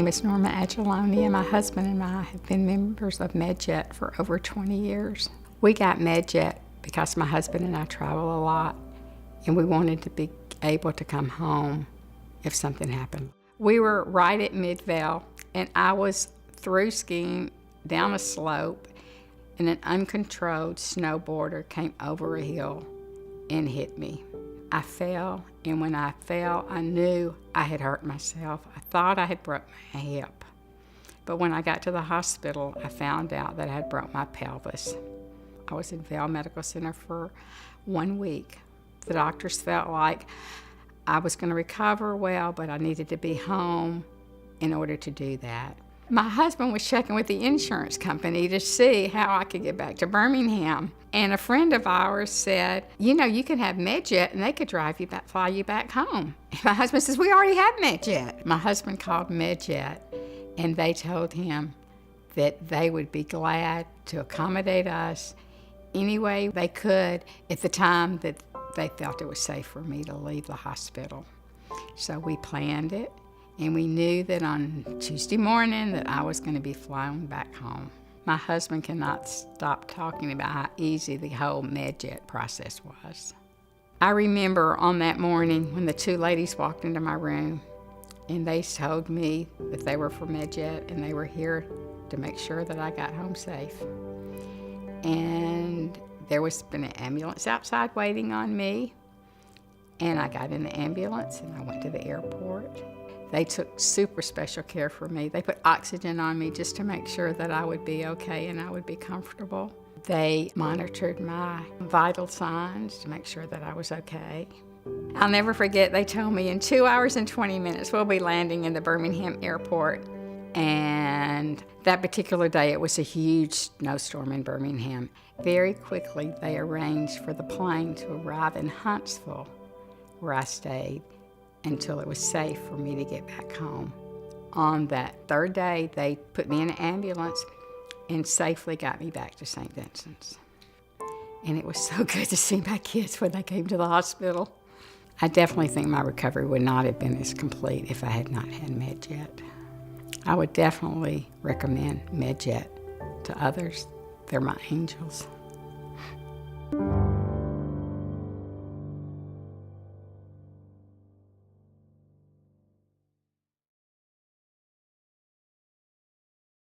name is Norma Ajlouny, and my husband and I have been members of Medjet for over 20 years. We got Medjet because my husband and I travel a lot, and we wanted to be able to come home if something happened. We were right at Midvale, and I was through skiing down a slope, and an uncontrolled snowboarder came over a hill and hit me. I fell, and when I fell, I knew I had hurt myself. I thought I had broke my hip. But when I got to the hospital, I found out that I had broke my pelvis. I was in Vail Medical Center for 1 week. The doctors felt like I was going to recover well, but I needed to be home in order to do that. My husband was checking with the insurance company to see how I could get back to Birmingham. And a friend of ours said, you know, you can have Medjet and they could fly you back home. And my husband says, we already have Medjet. My husband called Medjet, and they told him that they would be glad to accommodate us any way they could at the time that they felt it was safe for me to leave the hospital. So we planned it. And we knew that on Tuesday morning that I was going to be flown back home. My husband cannot stop talking about how easy the whole Medjet process was. I remember on that morning when the two ladies walked into my room, and they told me that they were from Medjet and they were here to make sure that I got home safe. And there was been an ambulance outside waiting on me, and I got in the ambulance and I went to the airport. They took super special care for me. They put oxygen on me just to make sure that I would be okay and I would be comfortable. They monitored my vital signs to make sure that I was okay. I'll never forget, they told me in 2 hours and 20 minutes we'll be landing in the Birmingham airport. And that particular day it was a huge snowstorm in Birmingham. Very quickly they arranged for the plane to arrive in Huntsville, where I stayed, until it was safe for me to get back home. On that third day, they put me in an ambulance and safely got me back to St. Vincent's. And it was so good to see my kids when they came to the hospital. I definitely think my recovery would not have been as complete if I had not had Medjet. I would definitely recommend Medjet to others. They're my angels.